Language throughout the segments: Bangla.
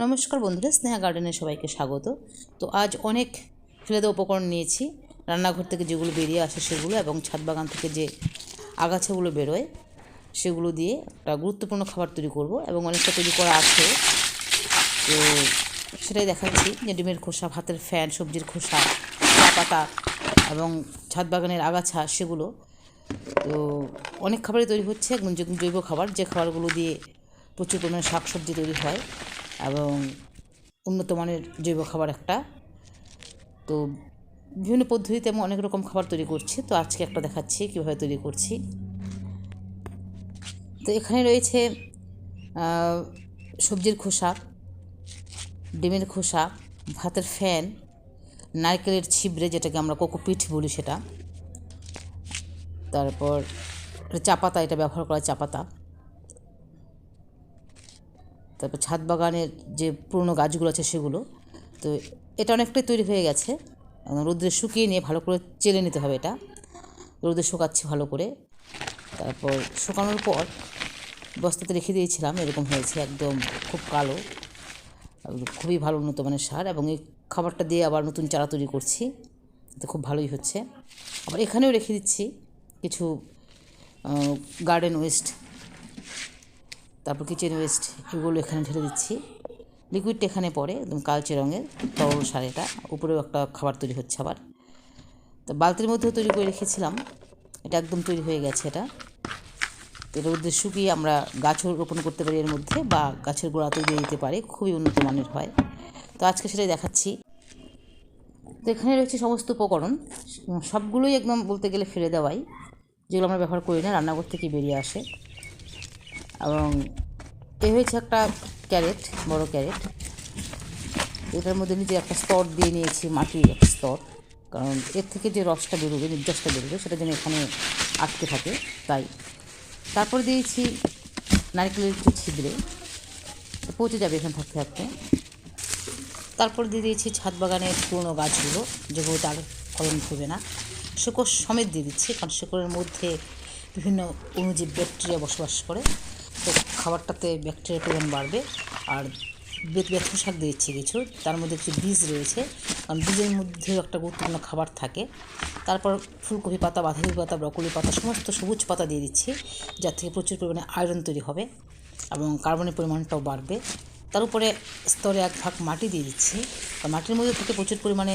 নমস্কার বন্ধুরা, স্নেহা গার্ডেনে সবাইকে স্বাগত। তো আজ অনেক ফেলে দেওয়া উপকরণ নিয়েছি, রান্নাঘর থেকে যেগুলো বেরিয়ে আসে সেগুলো এবং ছাদ বাগান থেকে যে আগাছাগুলো বেরোয় সেগুলো দিয়ে একটা গুরুত্বপূর্ণ খাবার তৈরি করব এবং অনেকটা তৈরি করা আছে। তো সেটাই দেখাচ্ছি যে ডিমের খোসা, ভাতের ফ্যান, সবজির খোসা, চা পাতা এবং ছাদ বাগানের আগাছা সেগুলো। তো অনেক খাবারই তৈরি হচ্ছে, একদম জৈব খাবার, যে খাবারগুলো দিয়ে প্রচুর পরিমাণে শাকসবজি তৈরি হয় এবং উন্নত মানের জৈব খাবার একটা। তো বিভিন্ন পদ্ধতিতে আমি অনেক রকম খাবার তৈরি করছি, তো আজকে একটা দেখাচ্ছি কীভাবে তৈরি করছি। তো এখানে রয়েছে সবজির খোসা, ডিমের খোসা, ভাতের ফ্যান, নারকেলের ছিবড়ে যেটাকে আমরা কোকোপিট বলি সেটা, তারপর চা পাতা, এটা ব্যবহার করা চা পাতা, তারপর ছাদ বাগানের যে পুরনো গাছগুলো আছে সেগুলো। তো এটা অনেকটাই তৈরি হয়ে গেছে, রোদ্রে শুকিয়ে নিয়ে ভালো করে চেলে নিতে হবে। এটা রোদে শুকাচ্ছি ভালো করে, তারপর শুকানোর পর বস্তাতে রেখে দিয়েছিলাম, এরকম হয়েছে, একদম খুব কালো, খুবই ভালো উন্নত মানের সার। এবং এই খাবারটা দিয়ে আবার নতুন চারা তৈরি করছি, তো খুব ভালোই হচ্ছে। আবার এখানেও রেখে দিচ্ছি কিছু গার্ডেন ওয়েস্ট, তারপর কিচেন ওয়েস্ট, এগুলো এখানে ঢেলে দিচ্ছি। লিকুইডটা এখানে পড়ে, একদম কালচে রঙের তরল সার, এটা উপরেও একটা খাবার তৈরি হচ্ছে আবার। তো বালতির মধ্যেও তৈরি করে রেখেছিলাম, এটা একদম তৈরি হয়ে গেছে। এটা রোদে শুকিয়ে আমরা গাছও রোপণ করতে পারি এর মধ্যে, বা গাছের গোড়াতেও দিয়ে দিতে পারি, খুবই উন্নত মানের হয়। তো আজকে সেটাই দেখাচ্ছি। তো এখানে রয়েছে সমস্ত উপকরণ, সবগুলোই একদম বলতে গেলে ফেলে দেওয়াই, যেগুলো আমরা ব্যবহার করি না, রান্নাঘর থেকে বেরিয়ে আসে। এবং এ হয়েছে একটা ক্যারেট, বড় ক্যারেট, এটার মধ্যে নিজে একটা স্তর দিয়ে নিয়েছি, মাটির একটা স্তর, কারণ এর থেকে যে রসটা বেরোবে, নির্যাসটা বেরোবে, সেটা যেন এখানে আটকে থাকে, তাই। তারপর দিয়েছি নারকেলের একটু ছিদ্রে, পচে যাবে এখানে থাকতে থাকতে। তারপর দিয়ে দিয়েছি ছাদ বাগানের পুরনো গাছগুলো, যেগুলো তার ফলন হবে না, শেকড় সমেত দিয়ে দিচ্ছি, কারণ শেকড়ের মধ্যে বিভিন্ন অণুজীব, ব্যাকটেরিয়া বসবাস করে, তো খাবারটাতে ব্যাকটেরিয়ার পরিমাণ বাড়বে। আর বেথু শাক দিচ্ছি কিছু, তার মধ্যে কিছু বীজ রয়েছে, কারণ বীজের মধ্যেও একটা গুরুত্বপূর্ণ খাবার থাকে। তারপর ফুলকপি পাতা, বাঁধাকপি পাতা, ব্রকলি পাতা, সমস্ত সবুজ পাতা দিয়ে দিচ্ছি, যার থেকে প্রচুর পরিমাণে আয়রন তৈরি হবে এবং কার্বনের পরিমাণটাও বাড়বে। তার উপরে স্তরে এক ভাগ মাটি দিয়ে দিচ্ছি, মাটির মধ্যে থেকে প্রচুর পরিমাণে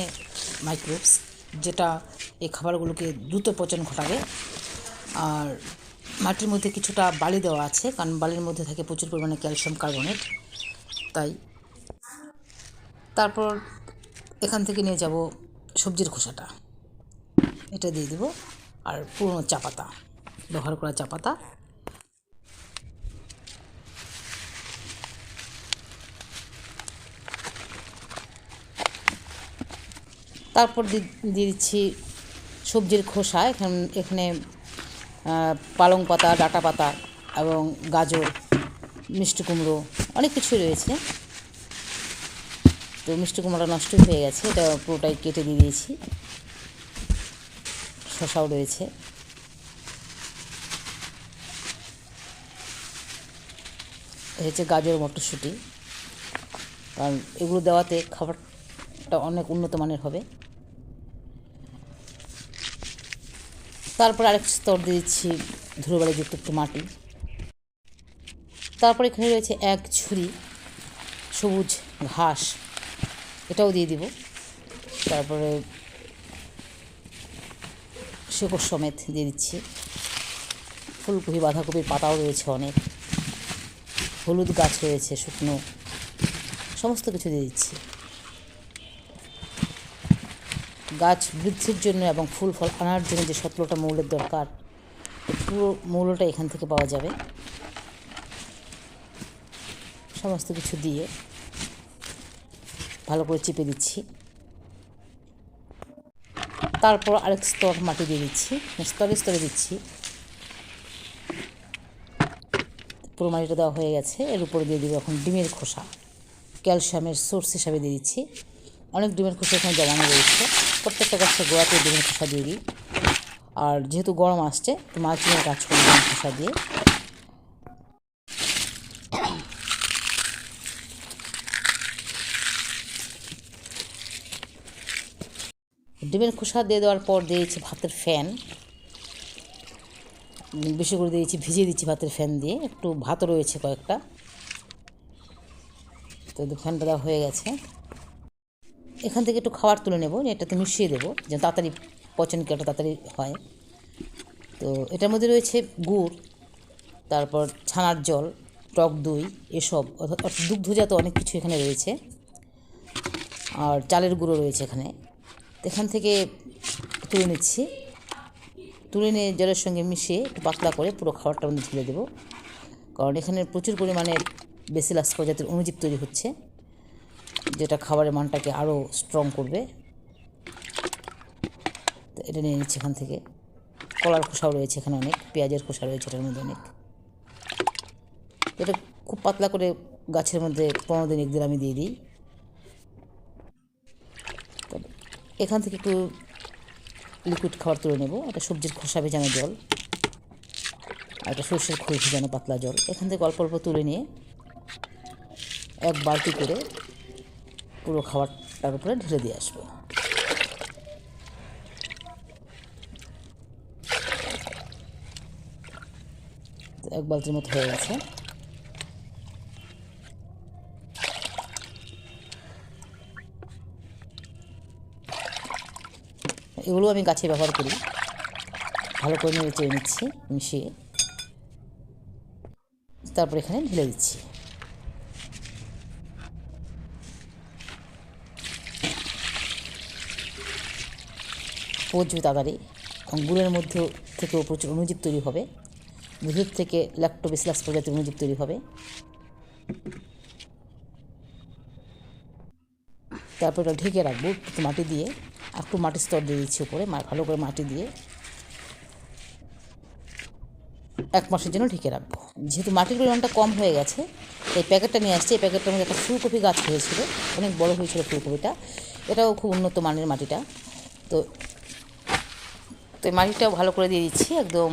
মাইক্রোবস, যেটা এই খাবারগুলোকে দ্রুত পচন ঘটাবে। আর মাটির মধ্যে কিছুটা বালি দেওয়া আছে, কারণ বালির মধ্যে থাকে প্রচুর পরিমাণে ক্যালসিয়াম কার্বনেট, তাই। তারপর এখান থেকে নিয়ে যাব সবজির খোসাটা, এটা দিয়ে দেবো, আর পুরনো চা পাতা, ব্যবহার করা চা পাতা। তারপর দিয়ে দিচ্ছি সবজির খোসা, এখানে পালং পাতা, ডাঁটা পাতা এবং গাজর, মিষ্টি কুমড়ো, অনেক কিছুই রয়েছে। তো মিষ্টি কুমড়োটা নষ্ট হয়ে গেছে, এটা পুরোটাই কেটে দিয়ে দিয়েছি। শসাও রয়েছে। হচ্ছে গাজর, মটরশুঁটি, কারণ এগুলো দেওয়াতে খাবারটা অনেক উন্নত মানের হবে। তারপর আরেক স্তর দিয়ে দিচ্ছি ধুলোবালিযুক্ত একটু মাটি। তারপর এখানে রয়েছে এক ঝুড়ি সবুজ ঘাস, এটাও দিয়ে দিব। তারপরে শেকড় সমেত দিয়ে দিচ্ছি। ফুলকপি, বাঁধাকপির পাতাও রয়েছে অনেক, হলুদ গাছ রয়েছে শুকনো, সমস্ত কিছু দিয়ে দিচ্ছি। গাছ বৃদ্ধির জন্য এবং ফুল ফল আনার জন্য যে 17টা মৌলের দরকার, পুরো মৌলটা এখান থেকে পাওয়া যাবে। সমস্ত কিছু দিয়ে ভালো করে চিপে দিচ্ছি। তারপর আরেক স্তর মাটি দিয়ে দিচ্ছি, স্তরে স্তরে দিচ্ছি। পুরো মাটিটা দেওয়া হয়ে গেছে, এর উপরে দিয়ে দিব এখন ডিমের খোসা, ক্যালসিয়ামের সোর্স হিসাবে দিয়ে দিচ্ছি। অনেক ডিমের খোসা এখানে জমানো রয়েছে, প্রত্যেকটা গাছের গোড়াতে ডিমের খোসা দিয়ে দিই। আর যেহেতু গরম আসছে, তো মালচিংয়ের কাজ করি ডিমের খোসা দিয়ে। ডিমের খোসা দিয়ে দেওয়ার পর দিয়েছি ভাতের ফ্যান, বেশি করে দিয়েছি, ভিজিয়ে দিচ্ছি ভাতের ফ্যান দিয়ে, একটু ভাতও রয়েছে কয়েকটা। তো ফ্যানটা দেওয়া হয়ে গেছে। এখান থেকে একটু খাবার তুলে নেব, এটাতে মিশিয়ে দেবো যেন তাড়াতাড়ি পচনক্রিয়াটা তাড়াতাড়ি হয়। তো এটার মধ্যে রয়েছে গুড়, তারপর ছানার জল, টক দই, এসব অর্থাৎ দুগ্ধজাত অনেক কিছু এখানে রয়েছে, আর চালের গুঁড়ো রয়েছে এখানে। এখান থেকে তুলে নিচ্ছি, তুলে নিয়ে জলের সঙ্গে মিশিয়ে একটু পাতলা করে পুরো খাবারটার মধ্যে ঢেলে দেবো, কারণ এখানে প্রচুর পরিমাণে বেসিলাস প্রজাতির অণুজীব তৈরি হচ্ছে, যেটা খাবারের মানটাকে আরও স্ট্রং করবে। তো এটা নিয়ে নিচ্ছি এখান থেকে। কলার খোসাও রয়েছে এখানে অনেক, পেঁয়াজের খোসা রয়েছে এটার মধ্যে অনেক। এটা খুব পাতলা করে গাছের মধ্যে 15 দিন 1 দিন আমি দিয়ে দিই। এখান থেকে একটু লিকুইড খাবার তুলে নেব, একটা সবজির খোসা ভেজানো জল আর একটা সর্ষের খোল ভেজানো পাতলা জল। এখান থেকে অল্প অল্প তুলে নিয়ে 1 বালতি করে পুরো খাবারটার উপরে ঢেলে দিয়ে আসবো। তো 1 বালতির মতো হয়ে গেছে। এগুলো আমি গাছে ব্যবহার করি। ভালো করে নেড়ে চেড়ে নিচ্ছি মিশিয়ে, তারপর এখানে ঢেলে দিচ্ছি। পচবে তাড়াতাড়ি, এবং গুড়ের মধ্যে থেকেও প্রচুর অণুজীব তৈরি হবে, দুধের থেকে ল্যাক্টোবেসিলাস প্রজাতির অণুজীব তৈরি হবে। তারপর এটা ঢেকে রাখবো একটু মাটি দিয়ে, একটু মাটির স্তর দিয়ে দিচ্ছি উপরে, ভালো করে মাটি দিয়ে 1 মাসের জন্য ঢেকে রাখবো। যেহেতু মাটির পরিমাণটা কম হয়ে গেছে, এই প্যাকেটটা নিয়ে আসছি। এই প্যাকেটটার মধ্যে একটা ফুলকপি গাছ হয়েছিল, অনেক বড় হয়েছিল ফুলকপিটা, এটাও খুব উন্নত মানের মাটিটা। তো তো এই মাটিটাও ভালো করে দিয়ে দিচ্ছি, একদম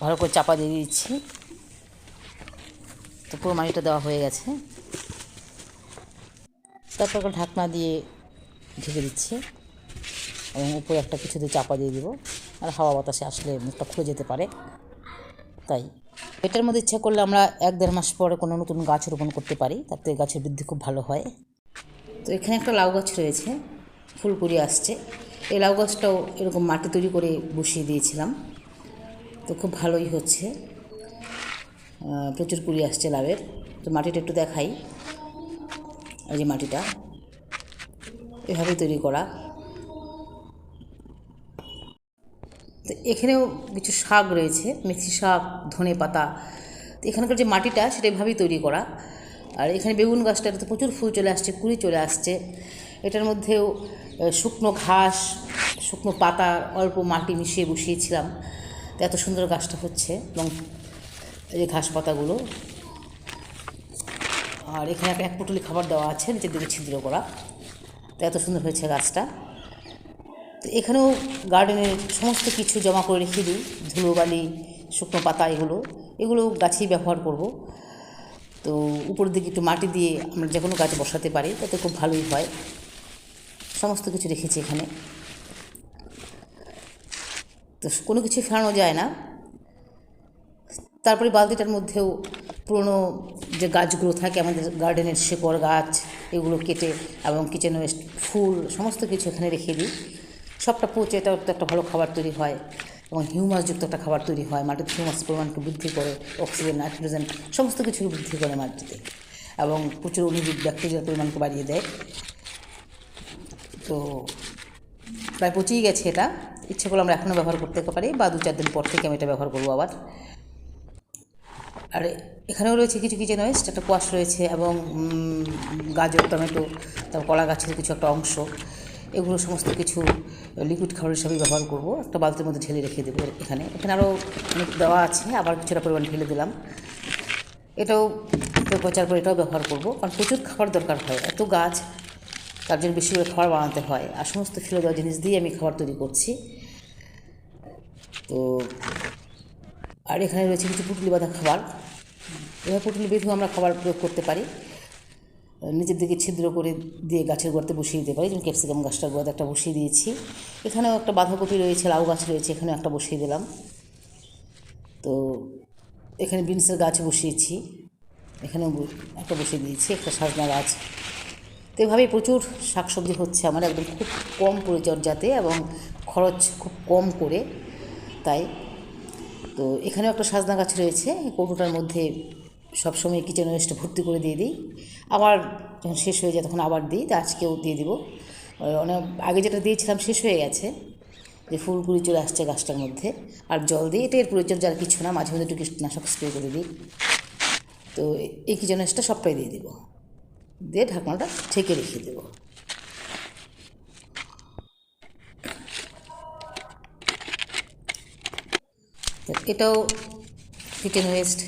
ভালো করে চাপা দিয়ে দিচ্ছি। তো পুরো মাটিটা দেওয়া হয়ে গেছে। তারপর একটা ঢাকনা দিয়ে ঢেকে দিচ্ছি, এবং উপরে একটা কিছু দিয়ে চাপা দিয়ে দিব, আর হাওয়া বাতাসে আসলে মুখটা খুলে যেতে পারে। তাই এটার মধ্যে ইচ্ছা করলে আমরা 1-1.5 মাস পরে কোনো নতুন গাছ রোপণ করতে পারি, তাতে গাছের বৃদ্ধি খুব ভালো হয়। তো এখানে একটা লাউ গাছ রয়েছে, ফুল কুড়িয়ে আসছে। এই লাউ গাছটাও এরকম মাটি তৈরি করে বসিয়ে দিয়েছিলাম, তো খুব ভালোই হচ্ছে, প্রচুর কুড়ি আসছে লাউয়ের। তো মাটিটা একটু দেখাই, এই যে মাটিটা এভাবে তৈরি করা। তো এখানেও কিছু শাক রয়েছে, মেথি শাক, ধনে পাতা। তো এখানকার যে মাটিটা সেটা এভাবেই তৈরি করা। আর এখানে বেগুন গাছটাতে তো প্রচুর ফুল চলে আসছে, কুড়ি চলে আসছে। এটার মধ্যেও শুকনো ঘাস, শুকনো পাতা, অল্প মাটি মিশিয়ে বসিয়েছিলাম, তো এত সুন্দর গাছটা হচ্ছে। এবং এই যে ঘাস পাতাগুলো, আর এখানে একটা 1 পুটুলি খাবার দেওয়া আছে নিচের দিকে ছিদ্র করা, তো এত সুন্দর হয়েছে গাছটা। তো এখানেও গার্ডেনের সমস্ত কিছু জমা করে রেখে দিই, ধুলোবালি, শুকনো পাতা, এগুলো গাছেই ব্যবহার করব। তো উপরের দিকে একটু মাটি দিয়ে আমরা যে কোনো গাছ বসাতে পারি, তাতে খুব ভালোই হয়। সমস্ত কিছু রেখেছি এখানে, তো কোনো কিছু ফেলানো যায় না। তারপরে বালতিটার মধ্যেও পুরনো যে গাছগুলো থাকে আমাদের গার্ডেনের, শেকড় গাছ, এগুলো কেটে এবং কিচেন ওয়েস্ট, ফুল, সমস্ত কিছু এখানে রেখে দিই। সবটা পচে এটাও তো একটা ভালো খাবার তৈরি হয়, এবং হিউমাসযুক্ত একটা খাবার তৈরি হয়। মাটির হিউমাসের পরিমাণকে বৃদ্ধি করে, অক্সিজেন, নাইট্রোজেন সমস্ত কিছুকে বৃদ্ধি করে মাটিতে, এবং প্রচুর অণুজীব, ব্যাকটেরিয়ার পরিমাণকে বাড়িয়ে দেয়। তো প্রায় পচেই গেছে এটা, ইচ্ছে করলে আমরা এখনও ব্যবহার করতে পারি, বা 2-4 দিন পর থেকে আমি এটা ব্যবহার করবো আবার। আর এখানেও রয়েছে কিছু কিচেন ওয়েস্ট, একটা কোয়াশ রয়েছে, এবং গাজর, টমেটো, তারপর কলা গাছের কিছু একটা অংশ, এগুলো সমস্ত কিছু লিকুইড খাবার হিসাবে ব্যবহার করব। একটা বালতির মধ্যে ঢেলে রেখে দেবো। এখানে আরও অনেক দেওয়া আছে, আবার কিছুটা পরিমাণ ঢেলে দিলাম। এটাও পচার পর এটাও ব্যবহার করব, কারণ প্রচুর খাবার দরকার হয়, এত গাছ, তার জন্য বেশি করে খাবার বানাতে হয়, আর সমস্ত ফেলে দেওয়া জিনিস দিয়ে আমি খাবার তৈরি করছি। তো আর এখানে রয়েছে কিছু পুঁটুলি বাঁধা খাবার, এভাবে পুঁটুলি বেঁধেও আমরা খাবার প্রয়োগ করতে পারি। নিচের দিকে ছিদ্র করে দিয়ে গাছের গোড়াতে বসিয়ে দিতে পারি। যেমন ক্যাপসিকাম গাছটার গোড়াতে একটা বসিয়ে দিয়েছি, এখানেও একটা বাঁধাকপি রয়েছে, লাউ গাছ রয়েছে, এখানেও একটা বসিয়ে দিলাম। তো এখানে বিনসের গাছ বসিয়েছি, এখানেও একটা বসিয়ে দিয়েছি, একটা সজনা গাছ। তো এভাবেই প্রচুর শাকসবজি হচ্ছে আমার, একদম খুব কম পরিচর্যাতে এবং খরচ খুব কম করে। তাই তো এখানেও একটা সজনা গাছ রয়েছে, কৌটোটার মধ্যে সবসময় কিচেন ওয়েস্ট ভর্তি করে দিয়ে দিই, আবার যখন শেষ হয়ে যায় তখন আবার দিই। তো আজকেও দিয়ে দিব। অনেক আগে যেটা দিয়েছিলাম শেষ হয়ে গেছে, যে ফুলকুড়ি চলে আসছে গাছটার মধ্যে। আর জল দিই, এটা এর পরিচর্যা আর কিছু না, মাঝে মধ্যে একটু কীটনাশক স্প্রে করে দিই। তো এই কিচেন ওয়েস্টটা সবটাই দিয়ে দেবো, দিয়ে ঢাকনাটা ঢেকে রেখে দেবো। তো এটাও কিচেন ওয়েস্ট,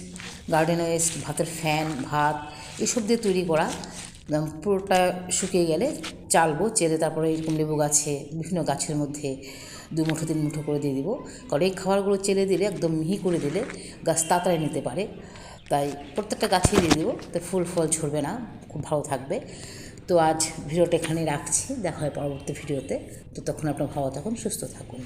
গার্ডেন ওয়েস্ট, ভাতের ফ্যান, ভাত এসব দিয়ে তৈরি করা। পুরোটা শুকিয়ে গেলে চালবো, চেলে তারপরে এরকম লেবু গাছে, বিভিন্ন গাছের মধ্যে 2 মুঠো 3 মুঠো করে দিয়ে দিব। কারণ এই খাবারগুলো চেলে দিলে, একদম মিহি করে দিলে গাছ তাড়াতাড়ি নিতে পারে। তাই প্রত্যেকটা গাছেই দিয়ে দেবো, তো ফুল ফল ঝরবে না, খুব ভালো থাকবে। তো আজ ভিডিওটা এখানেই রাখছি, দেখা হয় পরবর্তী ভিডিওতে। তো তখন আপনার ভালো থাকুন, সুস্থ থাকুন।